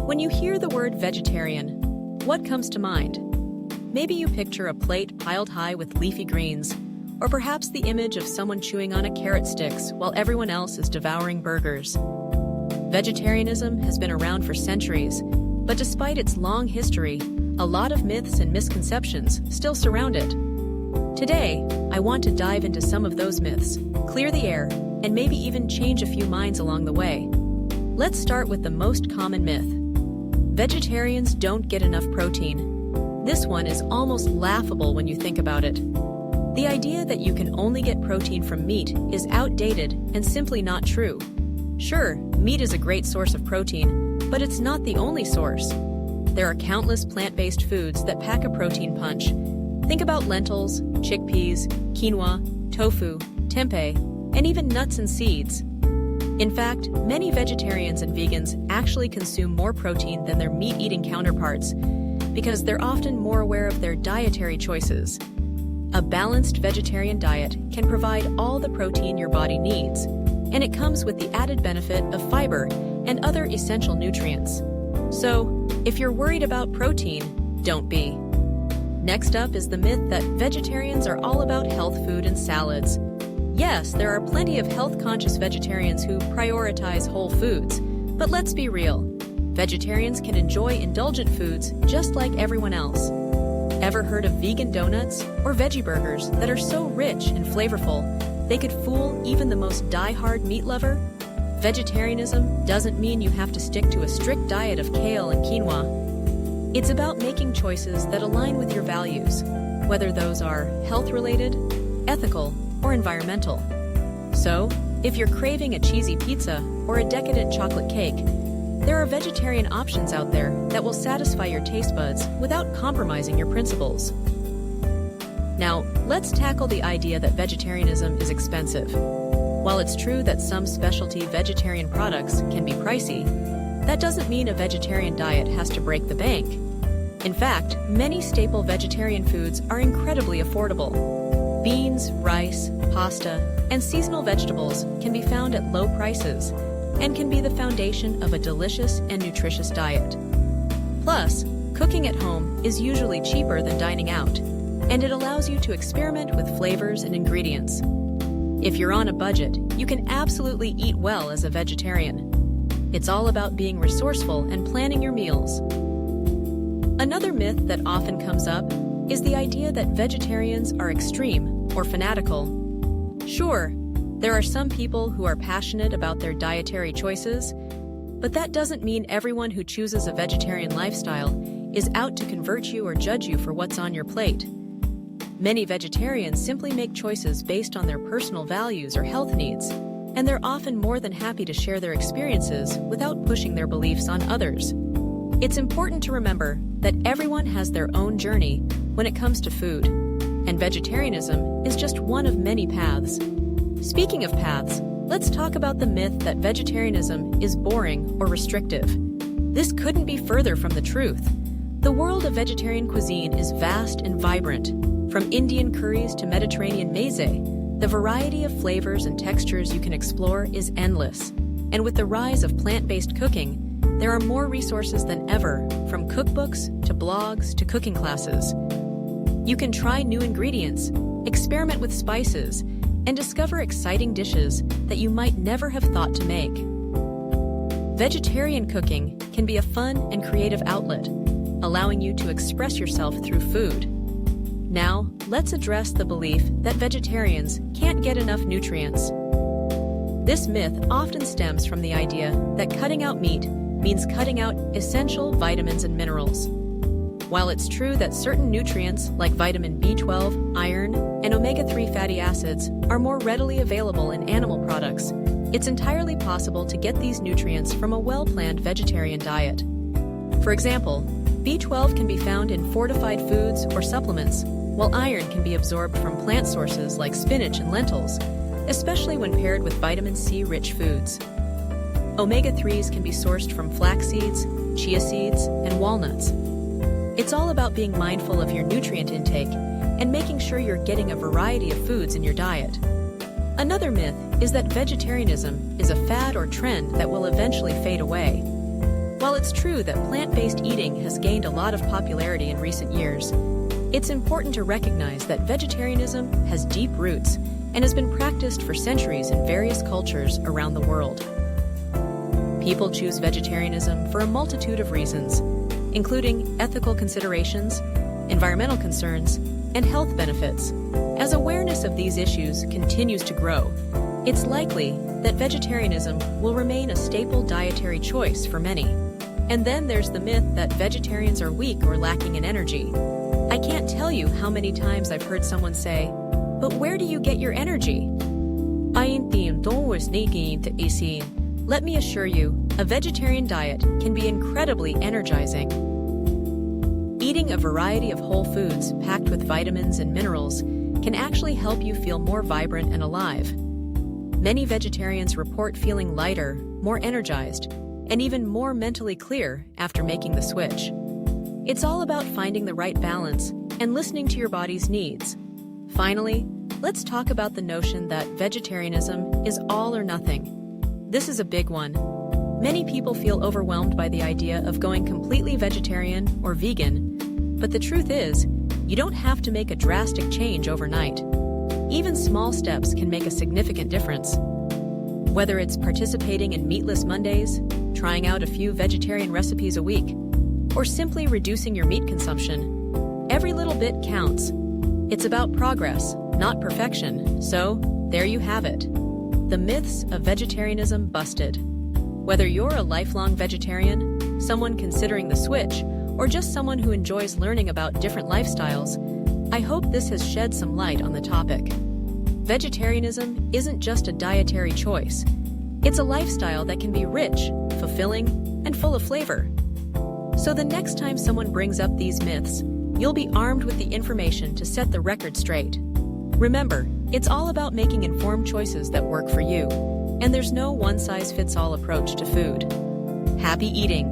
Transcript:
When you hear the word vegetarian, what comes to mind? Maybe you picture a plate piled high with leafy greens, or perhaps the image of someone chewing on a carrot sticks while everyone else is devouring burgers. Vegetarianism has been around for centuries, but despite its long history, a lot of myths and misconceptions still surround it. Today, I want to dive into some of those myths, clear the air, and maybe even change a few minds along the way. Let's start with the most common myth. Vegetarians don't get enough protein. This one is almost laughable when you think about it. The idea that you can only get protein from meat is outdated and simply not true. Sure, meat is a great source of protein, but it's not the only source. There are countless plant-based foods that pack a protein punch. Think about lentils, chickpeas, quinoa, tofu, tempeh, and even nuts and seeds. In fact, many vegetarians and vegans actually consume more protein than their meat-eating counterparts because they're often more aware of their dietary choices. A balanced vegetarian diet can provide all the protein your body needs, and it comes with the added benefit of fiber and other essential nutrients. So, if you're worried about protein, don't be. Next up is the myth that vegetarians are all about health food and salads. Yes, there are plenty of health-conscious vegetarians who prioritize whole foods, but let's be real. Vegetarians can enjoy indulgent foods just like everyone else. Ever heard of vegan donuts or veggie burgers that are so rich and flavorful they could fool even the most die-hard meat lover? Vegetarianism doesn't mean you have to stick to a strict diet of kale and quinoa. It's about making choices that align with your values, whether those are health-related, ethical, or environmental. So, if you're craving a cheesy pizza or a decadent chocolate cake, there are vegetarian options out there that will satisfy your taste buds without compromising your principles. Now, let's tackle the idea that vegetarianism is expensive. While it's true that some specialty vegetarian products can be pricey, that doesn't mean a vegetarian diet has to break the bank. In fact, many staple vegetarian foods are incredibly affordable. Beans, rice, pasta, and seasonal vegetables can be found at low prices and can be the foundation of a delicious and nutritious diet. Plus, cooking at home is usually cheaper than dining out, and it allows you to experiment with flavors and ingredients. If you're on a budget, you can absolutely eat well as a vegetarian. It's all about being resourceful and planning your meals. Another myth that often comes up is the idea that vegetarians are extreme or fanatical. Sure, there are some people who are passionate about their dietary choices, but that doesn't mean everyone who chooses a vegetarian lifestyle is out to convert you or judge you for what's on your plate. Many vegetarians simply make choices based on their personal values or health needs, and they're often more than happy to share their experiences without pushing their beliefs on others. It's important to remember that everyone has their own journey when it comes to food, and vegetarianism is just one of many paths. Speaking of paths, let's talk about the myth that vegetarianism is boring or restrictive. This couldn't be further from the truth. The world of vegetarian cuisine is vast and vibrant. From Indian curries to Mediterranean meze, the variety of flavors and textures you can explore is endless. And with the rise of plant-based cooking, there are more resources than ever, from cookbooks to blogs to cooking classes. You can try new ingredients, experiment with spices, and discover exciting dishes that you might never have thought to make. Vegetarian cooking can be a fun and creative outlet, allowing you to express yourself through food. Now, let's address the belief that vegetarians can't get enough nutrients. This myth often stems from the idea that cutting out meat means cutting out essential vitamins and minerals. While it's true that certain nutrients like vitamin B12, iron, and omega-3 fatty acids are more readily available in animal products, it's entirely possible to get these nutrients from a well-planned vegetarian diet. For example, B12 can be found in fortified foods or supplements, while iron can be absorbed from plant sources like spinach and lentils, especially when paired with vitamin C-rich foods. Omega-3s can be sourced from flax seeds, chia seeds, and walnuts. It's all about being mindful of your nutrient intake and making sure you're getting a variety of foods in your diet. Another myth is that vegetarianism is a fad or trend that will eventually fade away. While it's true that plant-based eating has gained a lot of popularity in recent years, it's important to recognize that vegetarianism has deep roots and has been practiced for centuries in various cultures around the world. People choose vegetarianism for a multitude of reasons, including ethical considerations, environmental concerns, and health benefits. As awareness of these issues continues to grow, it's likely that vegetarianism will remain a staple dietary choice for many. And then there's the myth that vegetarians are weak or lacking in energy. I can't tell you how many times I've heard someone say, "But where do you get your energy?" Let me assure you, a vegetarian diet can be incredibly energizing. Eating a variety of whole foods packed with vitamins and minerals can actually help you feel more vibrant and alive. Many vegetarians report feeling lighter, more energized, and even more mentally clear after making the switch. It's all about finding the right balance and listening to your body's needs. Finally, let's talk about the notion that vegetarianism is all or nothing. This is a big one. Many people feel overwhelmed by the idea of going completely vegetarian or vegan, but the truth is, you don't have to make a drastic change overnight. Even small steps can make a significant difference. Whether it's participating in Meatless Mondays, trying out a few vegetarian recipes a week, or simply reducing your meat consumption, every little bit counts. It's about progress, not perfection, so there you have it. The myths of vegetarianism busted. Whether you're a lifelong vegetarian, someone considering the switch, or just someone who enjoys learning about different lifestyles, I hope this has shed some light on the topic. Vegetarianism isn't just a dietary choice. It's a lifestyle that can be rich, fulfilling, and full of flavor. So the next time someone brings up these myths, you'll be armed with the information to set the record straight. Remember, it's all about making informed choices that work for you, and there's no one-size-fits-all approach to food. Happy eating!